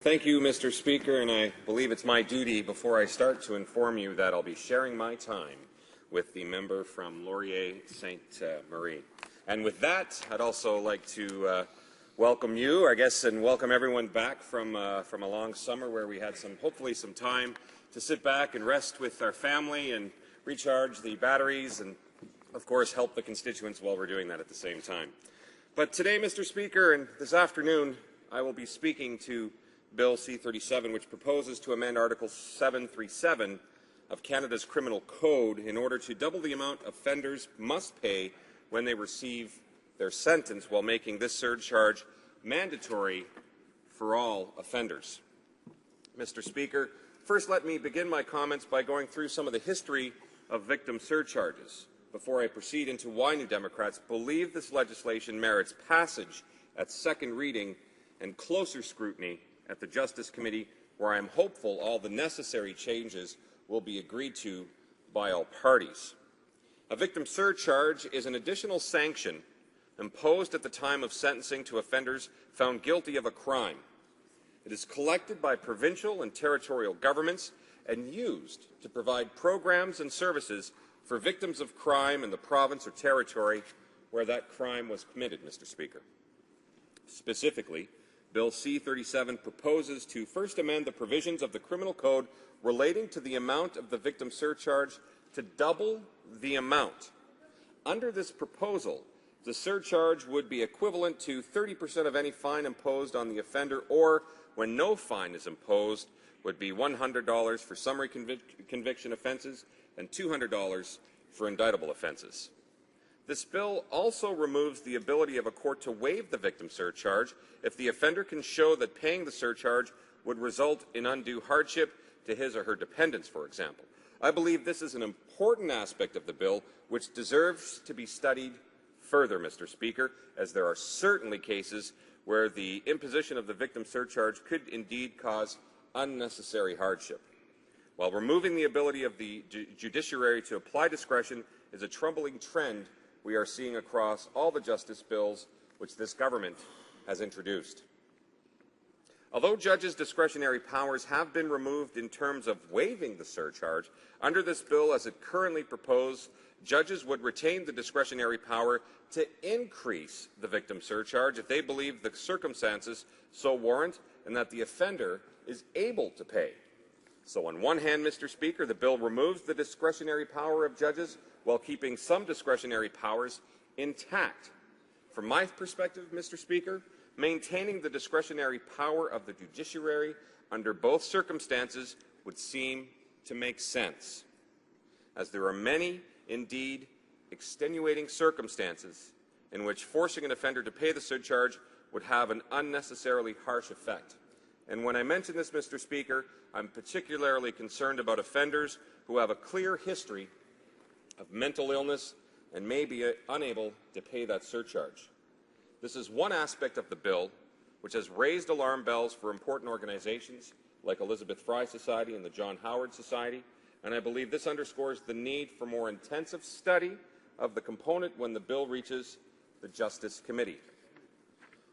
Thank you, Mr. Speaker, and I believe it's my duty before I start to inform you that I'll be sharing my time with the member from Laurier Ste. Marie. And with that, I'd also like to welcome you, I guess, and welcome everyone back from a long summer where we had hopefully some time to sit back and rest with our family and recharge the batteries and, of course, help the constituents while we're doing that at the same time. But today, Mr. Speaker, and this afternoon, I will be speaking to Bill C-37, which proposes to amend Article 737 of Canada's Criminal Code in order to double the amount offenders must pay when they receive their sentence, while making this surcharge mandatory for all offenders. Mr. Speaker, first let me begin my comments by going through some of the history of victim surcharges before I proceed into why New Democrats believe this legislation merits passage at second reading and closer scrutiny at the Justice Committee, where I am hopeful all the necessary changes will be agreed to by all parties. A victim surcharge is an additional sanction imposed at the time of sentencing to offenders found guilty of a crime. It is collected by provincial and territorial governments and used to provide programs and services for victims of crime in the province or territory where that crime was committed, Mr. Speaker. Specifically, Bill C-37 proposes to first amend the provisions of the Criminal Code relating to the amount of the victim surcharge to double the amount. Under this proposal, the surcharge would be equivalent to 30% of any fine imposed on the offender, or, when no fine is imposed, would be $100 for summary conviction offences and $200 for indictable offences. This bill also removes the ability of a court to waive the victim surcharge if the offender can show that paying the surcharge would result in undue hardship to his or her dependents, for example. I believe this is an important aspect of the bill which deserves to be studied further, Mr. Speaker, as there are certainly cases where the imposition of the victim surcharge could indeed cause unnecessary hardship. While removing the ability of the judiciary to apply discretion is a troubling trend we are seeing across all the justice bills which this government has introduced. Although judges' discretionary powers have been removed in terms of waiving the surcharge, under this bill as it currently proposed, judges would retain the discretionary power to increase the victim surcharge if they believe the circumstances so warrant and that the offender is able to pay. So on one hand, Mr. Speaker, the bill removes the discretionary power of judges while keeping some discretionary powers intact. From my perspective, Mr. Speaker, maintaining the discretionary power of the judiciary under both circumstances would seem to make sense, as there are many, indeed, extenuating circumstances in which forcing an offender to pay the surcharge would have an unnecessarily harsh effect. And when I mention this, Mr. Speaker, I'm particularly concerned about offenders who have a clear history of mental illness and may be unable to pay that surcharge. This is one aspect of the bill which has raised alarm bells for important organizations like Elizabeth Fry Society and the John Howard Society, and I believe this underscores the need for more intensive study of the component when the bill reaches the Justice Committee.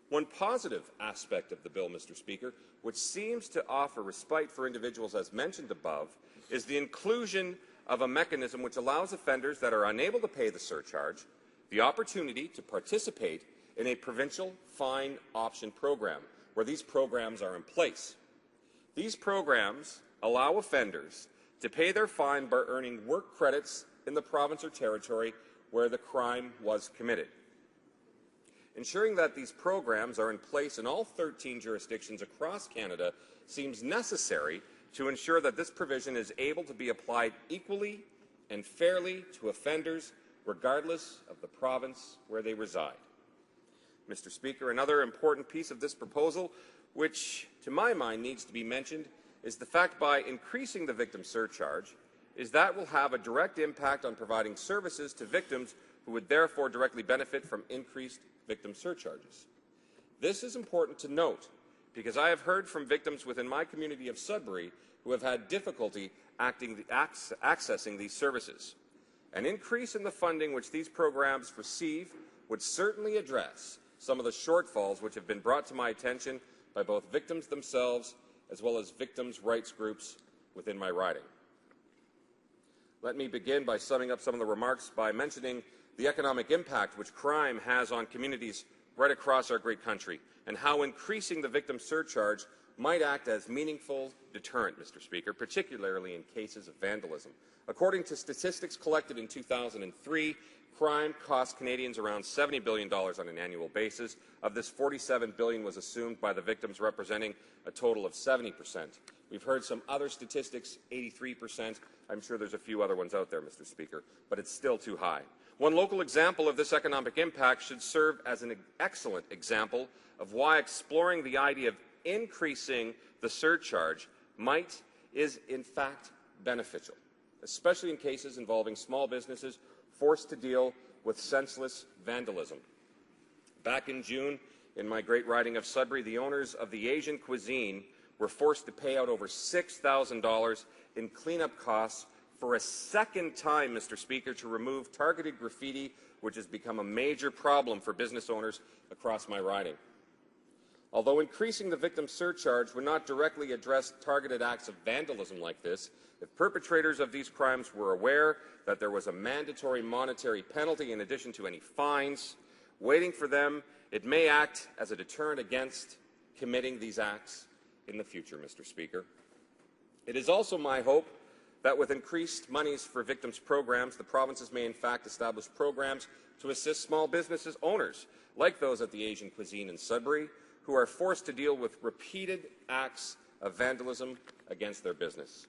One positive aspect of the bill, Mr. Speaker, which seems to offer respite for individuals as mentioned above, is the inclusion of a mechanism which allows offenders that are unable to pay the surcharge the opportunity to participate in a provincial fine option program, where these programs are in place. These programs allow offenders to pay their fine by earning work credits in the province or territory where the crime was committed. Ensuring that these programs are in place in all 13 jurisdictions across Canada seems necessary to ensure that this provision is able to be applied equally and fairly to offenders regardless of the province where they reside. Mr. Speaker, another important piece of this proposal, which to my mind needs to be mentioned, is the fact by increasing the victim surcharge is that will have a direct impact on providing services to victims who would therefore directly benefit from increased victim surcharges. This is important to note because I have heard from victims within my community of Sudbury who have had difficulty accessing these services. An increase in the funding which these programs receive would certainly address some of the shortfalls which have been brought to my attention by both victims themselves as well as victims' rights groups within my riding. Let me begin by summing up some of the remarks by mentioning the economic impact which crime has on communities right across our great country, and how increasing the victim surcharge might act as meaningful deterrent, Mr. Speaker, particularly in cases of vandalism. According to statistics collected in 2003, crime cost Canadians around $70 billion on an annual basis. Of this, $47 billion was assumed by the victims, representing a total of 70%. We've heard some other statistics, 83%. I'm sure there's a few other ones out there, Mr. Speaker, but it's still too high. One local example of this economic impact should serve as an excellent example of why exploring the idea of increasing the surcharge is in fact beneficial, especially in cases involving small businesses forced to deal with senseless vandalism. Back in June, in my great riding of Sudbury, the owners of the Asian Cuisine were forced to pay out over $6,000 in cleanup costs for a second time, Mr. Speaker, to remove targeted graffiti, which has become a major problem for business owners across my riding. Although increasing the victim surcharge would not directly address targeted acts of vandalism like this, if perpetrators of these crimes were aware that there was a mandatory monetary penalty in addition to any fines waiting for them, it may act as a deterrent against committing these acts in the future, Mr. Speaker. It is also my hope that with increased monies for victims programs, the provinces may in fact establish programs to assist small businesses owners, like those at the Asian Cuisine in Sudbury, who are forced to deal with repeated acts of vandalism against their business.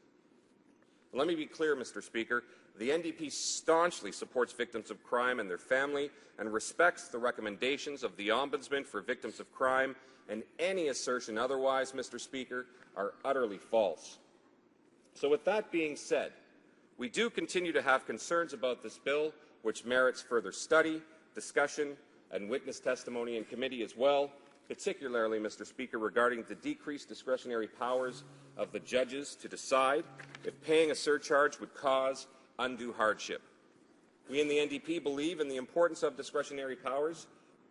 Let me be clear, Mr. Speaker, the NDP staunchly supports victims of crime and their family and respects the recommendations of the Ombudsman for Victims of Crime, and any assertion otherwise, Mr. Speaker, are utterly false. So with that being said, we do continue to have concerns about this bill, which merits further study, discussion, and witness testimony in committee as well, particularly, Mr. Speaker, regarding the decreased discretionary powers of the judges to decide if paying a surcharge would cause undue hardship. We in the NDP believe in the importance of discretionary powers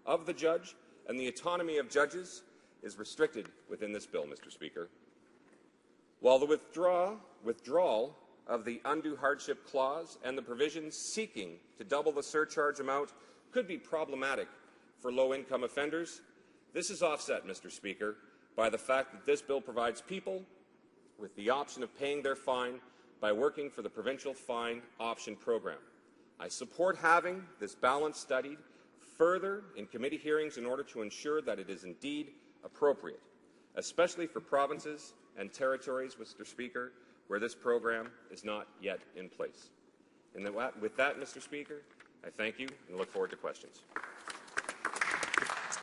of the judge, and the autonomy of judges is restricted within this bill, Mr. Speaker. While the withdrawal of the undue hardship clause and the provisions seeking to double the surcharge amount could be problematic for low-income offenders, this is offset, Mr. Speaker, by the fact that this bill provides people with the option of paying their fine by working for the provincial fine option program. I support having this balance studied further in committee hearings in order to ensure that it is indeed appropriate, especially for provinces and territories, Mr. Speaker, where this program is not yet in place. And with that, Mr. Speaker, I thank you and look forward to questions.